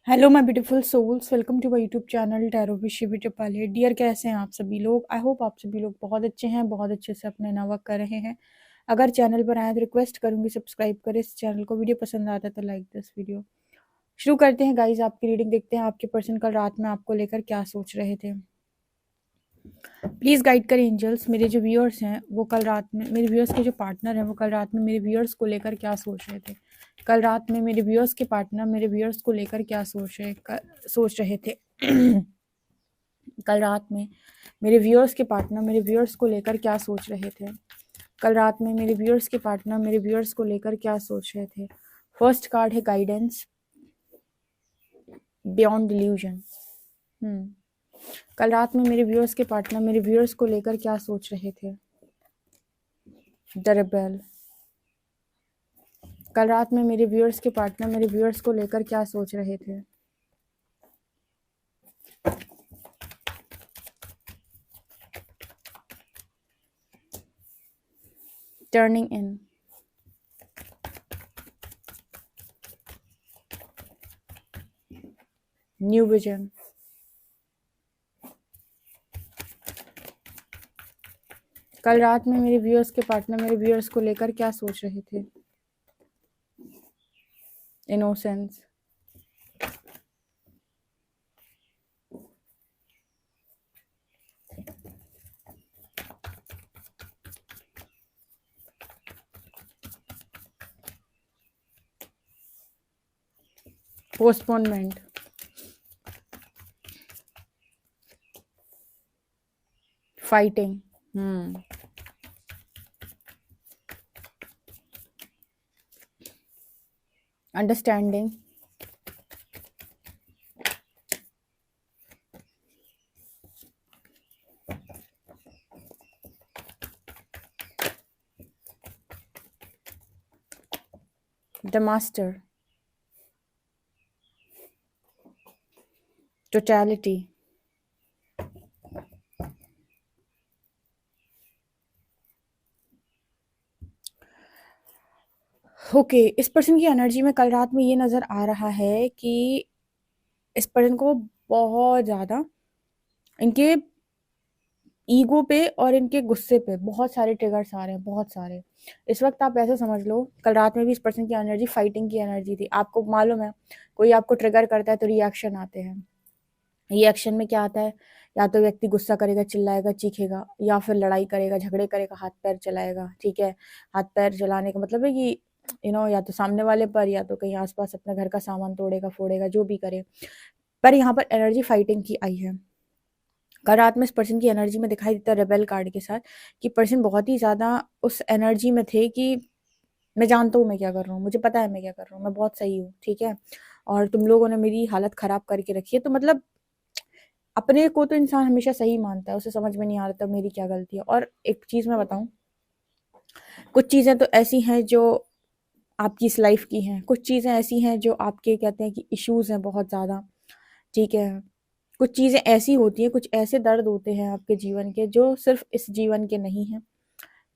Hello my beautiful souls, welcome to my YouTube channel tarot with Shivi Tipale. Dear, कैसे हैं आप सभी लोग? आई होप आप सभी लोग बहुत अच्छे हैं, बहुत अच्छे से अपने वर्क कर रहे हैं। अगर चैनल पर आए तो रिक्वेस्ट करूंगी सब्सक्राइब करें इस चैनल को। वीडियो पसंद आता है तो लाइक दिस वीडियो। शुरू करते हैं गाइज आपकी रीडिंग। देखते हैं आपके पर्सन कल रात में आपको लेकर क्या सोच रहे थे। प्लीज़ गाइड करें एंजल्स। मेरे जो व्यूअर्स हैं वो कल रात में, मेरे व्यूअर्स के जो पार्टनर हैं वो कल रात में मेरे व्यूअर्स को लेकर क्या सोच रहे थे। कल रात में मेरे व्यूअर्स के पार्टनर मेरे व्यूअर्स को लेकर क्या सोच रहे थे। कल रात में मेरे व्यूअर्स के पार्टनर मेरे व्यूअर्स को लेकर क्या सोच रहे थे। कल रात में मेरे व्यूअर्स के पार्टनर मेरे व्यूअर्स को लेकर क्या सोच रहे थे। फर्स्ट कार्ड है गाइडेंस बियॉन्ड डिल्यूजन। कल रात में मेरे व्यूअर्स के पार्टनर मेरे व्यूअर्स को लेकर क्या सोच रहे थे। The rebel. कल रात में मेरे व्यूअर्स के पार्टनर मेरे व्यूअर्स को लेकर क्या सोच रहे थे। टर्निंग इन। New vision. कल रात में मेरे व्यूअर्स के पार्टनर मेरे व्यूअर्स को लेकर क्या सोच रहे थे। Innocence. Postponement. Fighting. Understanding. The master. Totality. Okay, इस पर्सन की एनर्जी में कल रात में ये नज़र आ रहा है कि इस पर्सन को बहुत ज़्यादा इनके ईगो पे और इनके गुस्से पे बहुत सारे ट्रिगर्स आ रहे हैं, बहुत सारे। इस वक्त आप ऐसे समझ लो, कल रात में भी इस पर्सन की एनर्जी फाइटिंग की एनर्जी थी। आपको मालूम है, कोई आपको ट्रिगर करता है तो रिएक्शन आते हैं। रिएक्शन में क्या आता है? या तो व्यक्ति गुस्सा करेगा, चिल्लाएगा, चीखेगा, या फिर लड़ाई करेगा, झगड़े करेगा, हाथ पैर चलाएगा। ठीक है, हाथ पैर चलाने का मतलब है कि या तो सामने वाले पर या तो कहीं आसपास अपने घर का सामान तोड़ेगा, फोड़ेगा, जो भी करे। पर यहाँ पर एनर्जी फाइटिंग की आई है। कल रात में इस पर्सन की एनर्जी में दिखाई देता है रेबेल कार्ड के साथ कि पर्सन बहुत ही ज़्यादा उस एनर्जी में थे कि मैं जानता हूँ मैं क्या कर रहा हूँ, मुझे पता है मैं क्या कर रहा हूँ, मैं बहुत सही हूँ, ठीक है, और तुम लोगों ने मेरी हालत ख़राब करके रखी है। तो मतलब अपने को तो इंसान हमेशा सही मानता है, उसे समझ में नहीं आ रहा था मेरी क्या गलती है। और एक चीज़ मैं बताऊँ, कुछ चीज़ें तो ऐसी हैं जो आपकी इस लाइफ की हैं, कुछ चीज़ें ऐसी हैं जो आपके कहते हैं कि इश्यूज़ हैं बहुत ज़्यादा। ठीक है, कुछ चीज़ें ऐसी होती हैं, कुछ ऐसे दर्द होते हैं आपके जीवन के जो सिर्फ इस जीवन के नहीं हैं।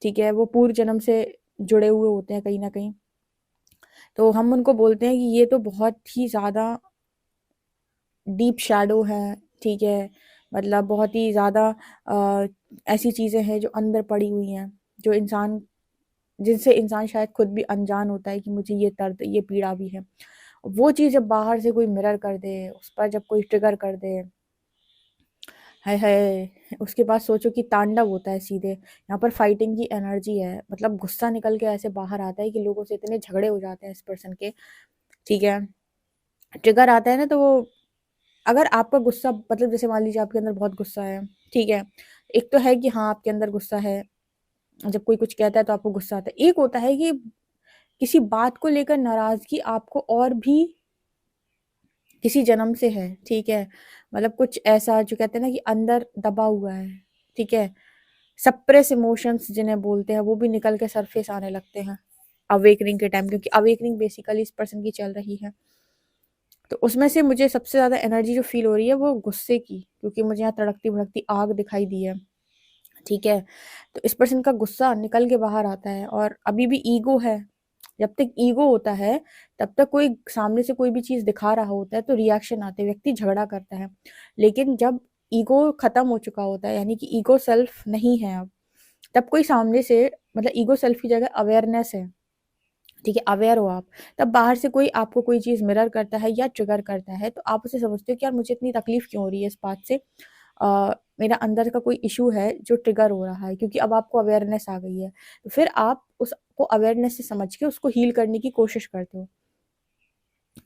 ठीक है, वो पूर्व जन्म से जुड़े हुए होते हैं कहीं ना कहीं। तो हम उनको बोलते हैं कि ये तो बहुत ही ज़्यादा डीप शैडो है। ठीक है, मतलब बहुत ही ज़्यादा ऐसी चीज़ें हैं जो अंदर पड़ी हुई हैं, जो इंसान, जिनसे इंसान शायद खुद भी अनजान होता है कि मुझे ये दर्द, ये पीड़ा भी है। वो चीज़ जब बाहर से कोई मिरर कर दे, उस पर जब कोई ट्रिगर कर दे, हाय हाय, उसके बाद सोचो कि तांडव होता है सीधे। यहाँ पर फाइटिंग की एनर्जी है, मतलब गुस्सा निकल के ऐसे बाहर आता है कि लोगों से इतने झगड़े हो जाते हैं इस पर्सन के। ठीक है, ट्रिगर आता है ना, तो वो, अगर आपका गुस्सा, मतलब जैसे मान लीजिए आपके अंदर बहुत गुस्सा है। ठीक है, एक तो है कि हाँ आपके अंदर गुस्सा है, जब कोई कुछ कहता है तो आपको गुस्सा आता है। एक होता है कि किसी बात को लेकर नाराजगी आपको और भी किसी जन्म से है। ठीक है, मतलब कुछ ऐसा जो कहते हैं ना कि अंदर दबा हुआ है। ठीक है, सप्रेस इमोशंस जिन्हें बोलते हैं वो भी निकल के सरफेस आने लगते हैं अवेकनिंग के टाइम, क्योंकि अवेकनिंग बेसिकली इस पर्सन की चल रही है। तो उसमें से मुझे सबसे ज़्यादा एनर्जी जो फील हो रही है वो गुस्से की, क्योंकि मुझे यहाँ तड़कती भड़कती आग दिखाई दी है। ठीक है, तो इस पर्सन का गुस्सा निकल के बाहर आता है और अभी भी ईगो है। जब तक ईगो होता है तब तक कोई सामने से कोई भी चीज़ दिखा रहा होता है तो रिएक्शन आते हैं, व्यक्ति झगड़ा करता है। लेकिन जब ईगो खत्म हो चुका होता है, यानी कि ईगो सेल्फ नहीं है अब, तब कोई सामने से, मतलब ईगो सेल्फ की जगह अवेयरनेस है, ठीक है, अवेयर हो आप। तब बाहर से कोई आपको कोई चीज़ मिरर करता है या ट्रिगर करता है तो आप उसे समझते हो कि यार मुझे इतनी तकलीफ क्यों हो रही है इस बात से, मेरा अंदर का कोई इशू है जो ट्रिगर हो रहा है, क्योंकि अब आपको अवेयरनेस आ गई है। तो फिर आप उसको अवेयरनेस से समझ के उसको हील करने की कोशिश करते हो।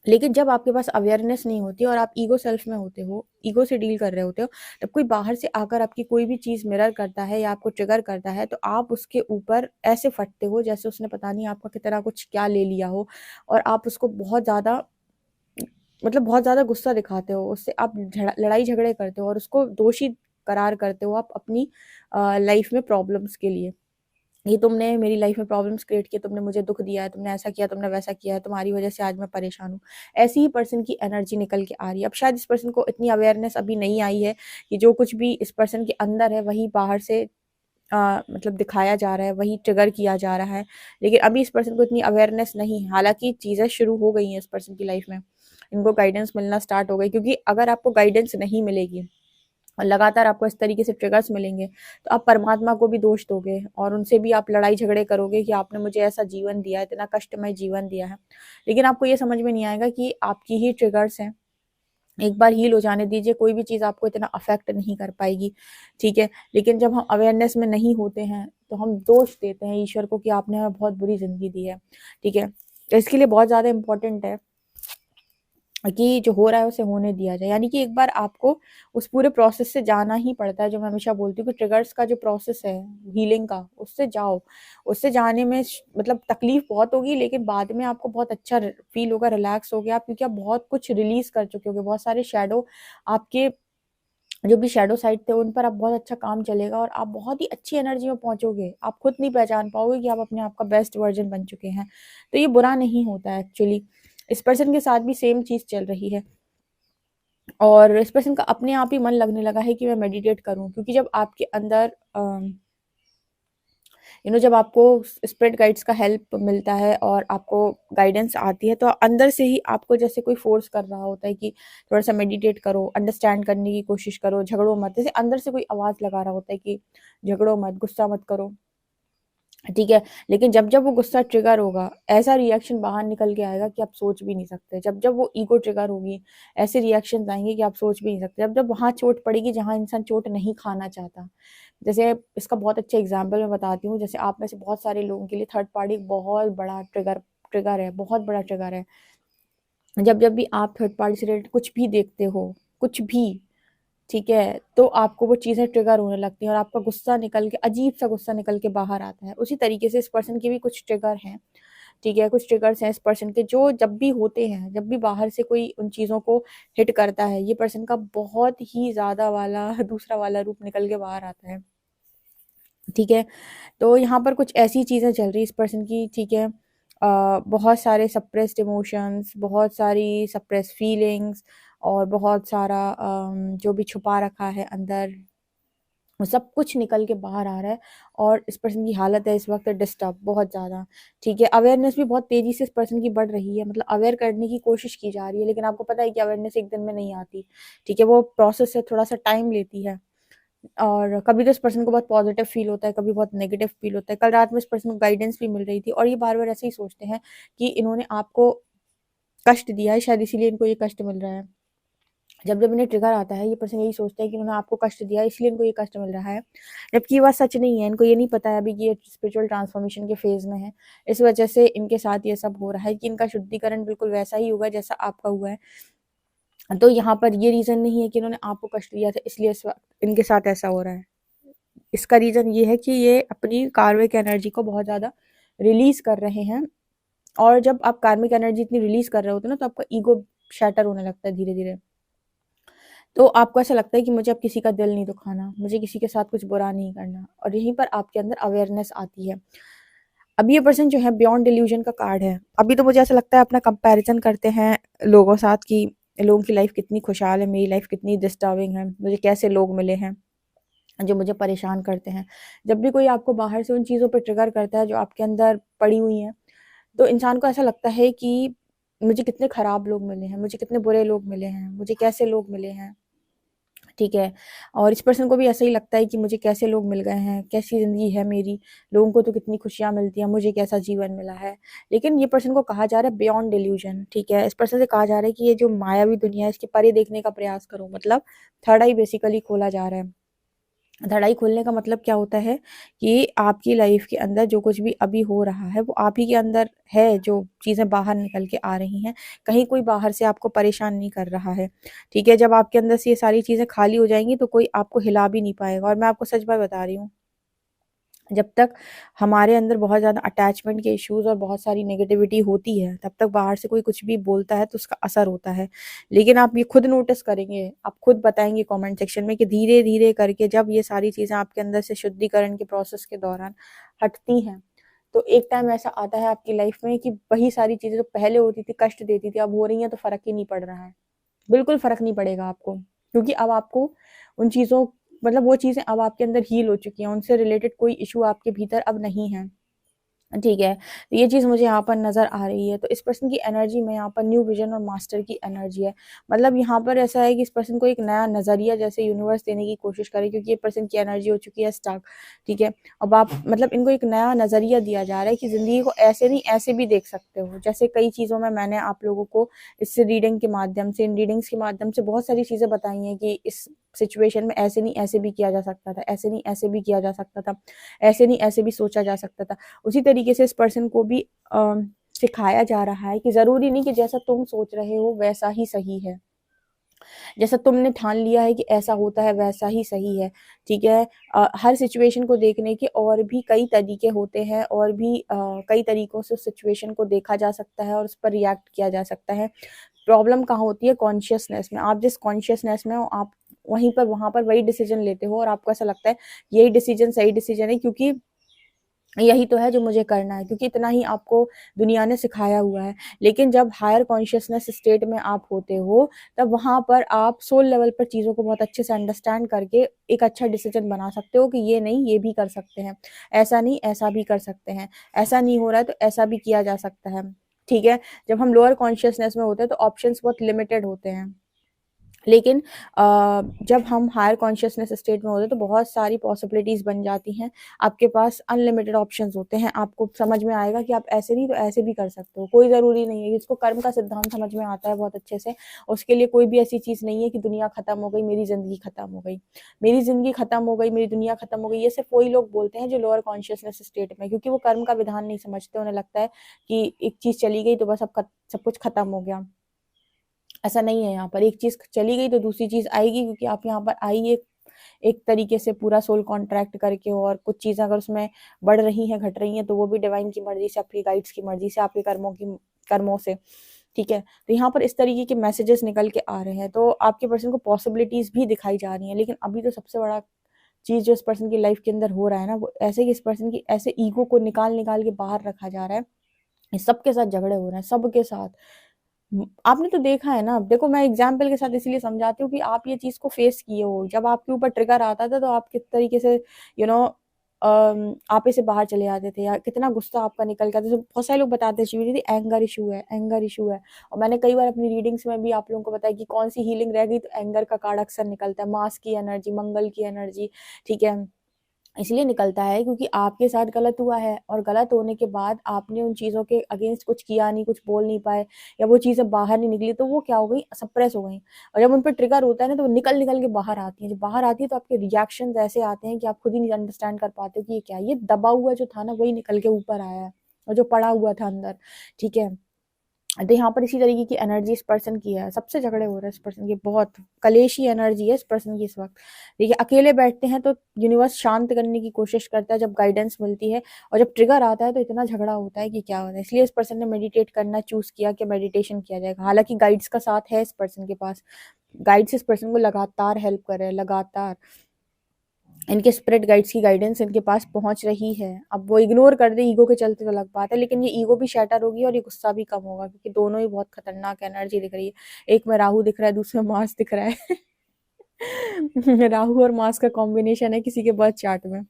लेकिन जब आपके पास अवेयरनेस नहीं होती और आप ईगो सेल्फ में होते हो, ईगो से डील कर रहे होते हो, तब कोई बाहर से आकर आपकी कोई भी चीज़ मिरर करता है या आपको ट्रिगर करता है तो आप उसके ऊपर ऐसे फटते हो जैसे उसने पता नहीं आपका कितना कुछ क्या ले लिया हो, और आप उसको बहुत ज़्यादा, मतलब बहुत ज़्यादा गुस्सा दिखाते हो, उससे आप लड़ाई झगड़े करते हो और उसको दोषी करार करते हो आप अपनी लाइफ में प्रॉब्लम्स के लिए। ये तुमने मेरी लाइफ में प्रॉब्लम्स क्रिएट किए, तुमने मुझे दुख दिया है, तुमने ऐसा किया, तुमने वैसा किया है, तुम्हारी वजह से आज मैं परेशान हूँ। ऐसी ही पर्सन की एनर्जी निकल के आ रही है। अब शायद इस पर्सन को इतनी अवेयरनेस अभी नहीं आई है कि जो कुछ भी इस पर्सन के अंदर है वही बाहर से मतलब दिखाया जा रहा है, वही ट्रिगर किया जा रहा है। लेकिन अभी इस पर्सन को इतनी अवेयरनेस नहीं है, हालांकि चीज़ें शुरू हो गई हैं इस पर्सन की लाइफ में, इनको गाइडेंस मिलना स्टार्ट हो गई, क्योंकि अगर आपको गाइडेंस नहीं मिलेगी और लगातार आपको इस तरीके से ट्रिगर्स मिलेंगे तो आप परमात्मा को भी दोष दोगे और उनसे भी आप लड़ाई झगड़े करोगे कि आपने मुझे ऐसा जीवन दिया है, इतना कष्टमय जीवन दिया है। लेकिन आपको ये समझ में नहीं आएगा कि आपकी ही ट्रिगर्स हैं। एक बार हील हो जाने दीजिए, कोई भी चीज़ आपको इतना अफेक्ट नहीं कर पाएगी, ठीक है। लेकिन जब हम अवेयरनेस में नहीं होते हैं तो हम दोष देते हैं ईश्वर को कि आपने हमें बहुत बुरी जिंदगी दी है, ठीक है। तो इसके लिए बहुत ज़्यादा इंपॉर्टेंट है कि जो हो रहा है उसे होने दिया जाए, यानी कि एक बार आपको उस पूरे प्रोसेस से जाना ही पड़ता है। जो मैं हमेशा बोलती हूँ कि ट्रिगर्स का जो प्रोसेस है हीलिंग का, उससे जाओ। उससे जाने में मतलब तकलीफ बहुत होगी, लेकिन बाद में आपको बहुत अच्छा फील होगा, रिलैक्स हो गया आप, क्योंकि आप बहुत कुछ रिलीज कर चुके होगे, बहुत सारे शेडो आपके जो भी शेडो साइड थे उन पर आप बहुत अच्छा काम चलेगा और आप बहुत ही अच्छी एनर्जी में पहुंचोगे। आप खुद नहीं पहचान पाओगे कि आप अपने आप का बेस्ट वर्जन बन चुके हैं। तो ये बुरा नहीं होता है एक्चुअली। इस पर्सन के साथ भी सेम चीज़ चल रही है और इस पर्सन का अपने आप ही मन लगने लगा है कि मैं मेडिटेट करूं, क्योंकि जब आपके अंदर जब आपको स्पिरिट गाइड्स का हेल्प मिलता है और आपको गाइडेंस आती है तो अंदर से ही आपको जैसे कोई फोर्स कर रहा होता है कि थोड़ा सा मेडिटेट करो, अंडरस्टैंड करने की कोशिश करो, झगड़ो मत, जैसे अंदर से कोई आवाज़ लगा रहा होता है कि झगड़ो मत, गुस्सा मत करो, ठीक है। लेकिन जब जब वो गुस्सा ट्रिगर होगा, ऐसा रिएक्शन बाहर निकल के आएगा कि आप सोच भी नहीं सकते। जब जब वो ईगो ट्रिगर होगी, ऐसे रिएक्शन आएंगे कि आप सोच भी नहीं सकते। जब जब वहां चोट पड़ेगी जहां इंसान चोट नहीं खाना चाहता, जैसे इसका बहुत अच्छा एग्जाम्पल मैं बताती हूँ। जैसे आप में से बहुत सारे लोगों के लिए थर्ड पार्टी बहुत बड़ा ट्रिगर है, बहुत बड़ा ट्रिगर है। जब जब भी आप थर्ड पार्टी से रिलेटेड कुछ भी देखते हो, कुछ भी, ठीक है, तो आपको वो चीज़ें ट्रिगर होने लगती हैं और आपका गुस्सा निकल के, अजीब सा गुस्सा निकल के बाहर आता है। उसी तरीके से इस पर्सन के भी कुछ ट्रिगर हैं, ठीक है, कुछ ट्रिगर्स हैं इस पर्सन के जो जब भी होते हैं, जब भी बाहर से कोई उन चीज़ों को हिट करता है, ये पर्सन का बहुत ही ज़्यादा वाला दूसरा वाला रूप निकल के बाहर आता है, ठीक है। तो यहाँ पर कुछ ऐसी चीज़ें चल रही है इस पर्सन की, ठीक है। बहुत सारे सप्रेस्ड इमोशंस, बहुत सारी सप्रेस्ड फीलिंग्स और बहुत सारा जो भी छुपा रखा है अंदर, वो सब कुछ निकल के बाहर आ रहा है। और इस पर्सन की हालत है इस वक्त डिस्टर्ब बहुत ज़्यादा, ठीक है। अवेयरनेस भी बहुत तेज़ी से इस पर्सन की बढ़ रही है, मतलब अवेयर करने की कोशिश की जा रही है, लेकिन आपको पता है कि अवेयरनेस एक दिन में नहीं आती, ठीक है। वो प्रोसेस है, थोड़ा सा टाइम लेती है। और कभी तो इस पर्सन को बहुत पॉजिटिव फील होता है, कभी बहुत नेगेटिव फील होता है। कल रात में इस पर्सन को गाइडेंस भी मिल रही थी और ये बार बार ऐसे ही सोचते हैं कि इन्होंने आपको कष्ट दिया है, शायद इसीलिए इनको ये कष्ट मिल रहा है। जब जब इन्हें ट्रिगर आता है ये पर्सन यही सोचते हैं कि उन्होंने आपको कष्ट दिया इसलिए इनको ये कष्ट मिल रहा है, जबकि ये बात सच नहीं है। इनको ये नहीं पता है अभी कि ये स्पिरिचुअल ट्रांसफॉर्मेशन के फेज में है। इस वजह से इनके साथ ये सब हो रहा है कि इनका शुद्धिकरण बिल्कुल वैसा ही होगा जैसा आपका हुआ है। तो यहाँ पर ये रीज़न नहीं है कि इन्होंने आपको कष्ट दिया था इसलिए इस वक्त इनके साथ ऐसा हो रहा है। इसका रीज़न ये है कि ये अपनी कार्मिक एनर्जी को बहुत ज़्यादा रिलीज कर रहे हैं। और जब आप कार्मिक एनर्जी इतनी रिलीज कर रहे होते हो ना तो आपका ईगो शैटर होने लगता है धीरे धीरे। तो आपको ऐसा लगता है कि मुझे अब किसी का दिल नहीं दुखाना, मुझे किसी के साथ कुछ बुरा नहीं करना, और यहीं पर आपके अंदर अवेयरनेस आती है। अब ये पर्सन जो है बियॉन्ड डिल्यूजन का कार्ड है। अभी तो मुझे ऐसा लगता है अपना कंपैरिजन करते हैं लोगों साथ कि लोगों की लाइफ कितनी खुशहाल है, मेरी लाइफ कितनी डिस्टर्बिंग है, मुझे कैसे लोग मिले हैं जो मुझे परेशान करते हैं। जब भी कोई आपको बाहर से उन चीज़ों पर ट्रिगर करता है जो आपके अंदर पड़ी हुई हैं, तो इंसान को ऐसा लगता है कि मुझे कितने खराब लोग मिले हैं, मुझे कितने बुरे लोग मिले हैं, मुझे कैसे लोग मिले हैं, ठीक है। और इस पर्सन को भी ऐसा ही लगता है कि मुझे कैसे लोग मिल गए हैं, कैसी ज़िंदगी है मेरी, लोगों को तो कितनी खुशियाँ मिलती हैं, मुझे कैसा जीवन मिला है। लेकिन ये पर्सन को कहा जा रहा है बियॉन्ड डिल्यूजन, ठीक है। इस पर्सन से कहा जा रहा है कि ये जो मायावी दुनिया है, इसके परे देखने का प्रयास करो। मतलब थर्ड आई बेसिकली खोला जा रहा है। थर्ड आई खोलने का मतलब क्या होता है कि आपकी लाइफ के अंदर जो कुछ भी अभी हो रहा है वो आप ही के अंदर है, जो चीज़ें बाहर निकल के आ रही हैं, कहीं कोई बाहर से आपको परेशान नहीं कर रहा है, ठीक है। जब आपके अंदर से ये सारी चीज़ें खाली हो जाएंगी तो कोई आपको हिला भी नहीं पाएगा। और मैं आपको सच बात बता रही हूँ, जब तक हमारे अंदर बहुत ज़्यादा अटैचमेंट के इश्यूज़ और बहुत सारी नेगेटिविटी होती है, तब तक बाहर से कोई कुछ भी बोलता है तो उसका असर होता है। लेकिन आप ये खुद नोटिस करेंगे, आप खुद बताएँगे कमेंट सेक्शन में कि धीरे-धीरे करके जब ये सारी चीज़ें आपके अंदर से शुद्धिकरण के प्रोसेस के दौरान हटती हैं, तो एक टाइम ऐसा आता है आपकी लाइफ में कि वही सारी चीज़ें जो पहले होती थी, कष्ट देती थी, अब हो रही हैं तो फ़र्क ही नहीं पड़ रहा है। बिल्कुल फ़र्क नहीं पड़ेगा आपको, क्योंकि अब आपको उन चीज़ों मतलब वो चीज़ें अब आपके अंदर हील हो चुकी हैं, उनसे रिलेटेड कोई इश्यू आपके भीतर अब नहीं है। ठीक है, तो ये चीज़ मुझे यहाँ पर नज़र आ रही है। तो इस पर्सन की एनर्जी में यहाँ पर न्यू विज़न और मास्टर की एनर्जी है। मतलब यहाँ पर ऐसा है कि इस पर्सन को एक नया नज़रिया जैसे यूनिवर्स देने की कोशिश करे, क्योंकि ये पर्सन की एनर्जी हो चुकी है स्टक, ठीक है। अब आप मतलब इनको एक नया नज़रिया दिया जा रहा है कि ज़िंदगी को ऐसे नहीं ऐसे भी देख सकते हो। जैसे कई चीज़ों में मैंने आप लोगों को इस रीडिंग के माध्यम से, इन रीडिंग्स के माध्यम से बहुत सारी चीज़ें बताई हैं कि इस सिचुएशन में ऐसे नहीं ऐसे भी किया जा सकता था, ऐसे नहीं ऐसे भी किया जा सकता था, ऐसे नहीं ऐसे भी सोचा जा सकता था। उसी तरीके से इस पर्सन को भी सिखाया जा रहा है कि ज़रूरी नहीं कि जैसा तुम सोच रहे हो वैसा ही सही है, जैसा तुमने ठान लिया है कि ऐसा होता है वैसा ही सही है, ठीक है। हर सिचुएशन को देखने के और भी कई तरीके होते हैं, और भी कई तरीकों से उस सिचुएशन को देखा जा सकता है और उस पर रिएक्ट किया जा सकता है। प्रॉब्लम कहाँ होती है? कॉन्शियसनेस में। आप जिस कॉन्शियसनेस में हो, आप वहीं पर वहाँ पर वही डिसीजन लेते हो और आपको ऐसा लगता है यही डिसीजन सही डिसीजन है, क्योंकि यही तो है जो मुझे करना है, क्योंकि इतना ही आपको दुनिया ने सिखाया हुआ है। लेकिन जब हायर कॉन्शियसनेस स्टेट में आप होते हो, तब वहाँ पर आप सोल लेवल पर चीज़ों को बहुत अच्छे से अंडरस्टैंड करके एक अच्छा डिसीजन बना सकते हो कि ये नहीं, ये भी कर सकते हैं, ऐसा नहीं, ऐसा भी कर सकते हैं, ऐसा नहीं हो रहा है तो ऐसा भी किया जा सकता है, ठीक है। जब हम लोअर कॉन्शियसनेस में होते हैं तो ऑप्शंस बहुत लिमिटेड होते हैं। लेकिन जब हम हायर कॉन्शियसनेस स्टेट में होते हैं तो बहुत सारी पॉसिबिलिटीज़ बन जाती हैं। आपके पास अनलिमिटेड ऑप्शंस होते हैं। आपको समझ में आएगा कि आप ऐसे नहीं तो ऐसे भी कर सकते हो। कोई ज़रूरी नहीं है, जिसको कर्म का सिद्धांत समझ में आता है बहुत अच्छे से, उसके लिए कोई भी ऐसी चीज़ नहीं है कि दुनिया खत्म हो गई, मेरी ज़िंदगी खत्म हो गई। मेरी ज़िंदगी खत्म हो गई, मेरी दुनिया खत्म हो गई, ये सिर्फ़ वही लोग बोलते हैं जो लोअर कॉन्शियसनेस स्टेट में, क्योंकि वो कर्म का विधान नहीं समझते। उन्हें लगता है कि एक चीज़ चली गई तो बस अब सब कुछ खत्म हो गया। ऐसा नहीं है यहाँ पर। एक चीज़ चली गई तो दूसरी चीज़ आएगी, क्योंकि आप यहाँ पर आई एक एक तरीके से पूरा सोल कॉन्ट्रैक्ट करके हो, और कुछ चीज़ें अगर उसमें बढ़ रही हैं, घट रही हैं, तो वो भी डिवाइन की मर्ज़ी से, आपकी गाइड्स की मर्ज़ी से, आपके कर्मों से, ठीक है। तो यहाँ पर इस तरीके के मैसेजेस निकल के आ रहे हैं, तो आपके पर्सन को पॉसिबिलिटीज़ भी दिखाई जा रही हैं। लेकिन अभी तो सबसे बड़ा चीज़ जो इस पर्सन की लाइफ़ के अंदर हो रहा है ना, वो ऐसे कि इस पर्सन की ऐसे ईगो को निकाल-निकाल के बाहर रखा जा रहा है। सबके साथ झगड़े हो रहे हैं, सबके साथ। आपने तो देखा है ना, देखो मैं एग्ज़ाम्पल के साथ इसलिए समझाती हूँ कि आप ये चीज़ को फेस किए हो। जब आपके ऊपर ट्रिगर आता था तो आप किस तरीके से यू नो आप इसे बाहर चले आते थे, या कितना गुस्सा आपका निकल के आता था। तो बहुत सारे लोग बताते हैं शिवी दीदी एंगर इश्यू है, एंगर इश्यू है। और मैंने कई बार अपनी रीडिंग्स में भी आप लोगों को बताया कि कौन-सी हीलिंग रह गई तो एंगर का कार्ड अक्सर निकलता है, मास की एनर्जी, मंगल की एनर्जी, ठीक है। इसलिए निकलता है क्योंकि आपके साथ गलत हुआ है, और गलत होने के बाद आपने उन चीज़ों के अगेंस्ट कुछ किया नहीं, कुछ बोल नहीं पाए, या वो चीज़ें बाहर नहीं निकली, तो वो क्या हो गई, सप्रेस हो गई। और जब उन पे ट्रिगर होता है ना, तो वो निकल-निकल के बाहर आती हैं। जब बाहर आती है तो आपके रिएक्शंस ऐसे आते हैं कि आप खुद ही नहीं अंडरस्टैंड कर पाते हो कि ये क्या है? ये दबा हुआ जो था ना, वही निकल के ऊपर आया है, और जो पड़ा हुआ था अंदर, ठीक है। तो यहाँ पर इसी तरीके की एनर्जी इस पर्सन की है। सबसे झगड़े हो रहे हैं इस पर्सन की, बहुत कलेशी एनर्जी है इस पर्सन की इस वक़्त। देखिए, अकेले बैठते हैं तो यूनिवर्स शांत करने की कोशिश करता है जब गाइडेंस मिलती है, और जब ट्रिगर आता है तो इतना झगड़ा होता है कि क्या होता है। इसलिए इस पर्सन ने मेडिटेट करना चूज़ किया कि मेडिटेशन किया जाएगा। हालाँकि गाइड्स का साथ है इस पर्सन के पास। गाइड्स इस पर्सन को लगातार हेल्प कर रहे हैं, लगातार। इनके स्पिरिट गाइड्स की गाइडेंस इनके पास पहुंच रही है। अब वो इग्नोर कर दे ईगो के चलते तो अलग बात है, लेकिन ये ईगो भी शैटर होगी और ये गुस्सा भी कम होगा, क्योंकि दोनों ही बहुत खतरनाक एनर्जी दिख रही है। एक में राहु दिख रहा है, दूसरे में मार्स दिख रहा है। राहु और मार्स का कॉम्बिनेशन है किसी के बर्थ चार्ट में,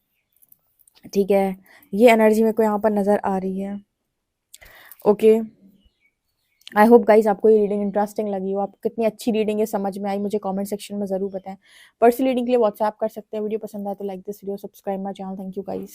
ठीक है। ये एनर्जी मेरे को यहाँ पर नजर आ रही है। ओके, आई होप गाइज आपको ये रीडिंग इंटरेस्टिंग लगी हो, आपको कितनी अच्छी रीडिंग है समझ में आई मुझे कमेंट सेक्शन में ज़रूर बताएं। पर्सनल रीडिंग के लिए व्हाट्सएप कर सकते हैं। वीडियो पसंद आए तो like this video, subscribe my channel. Thank you guys.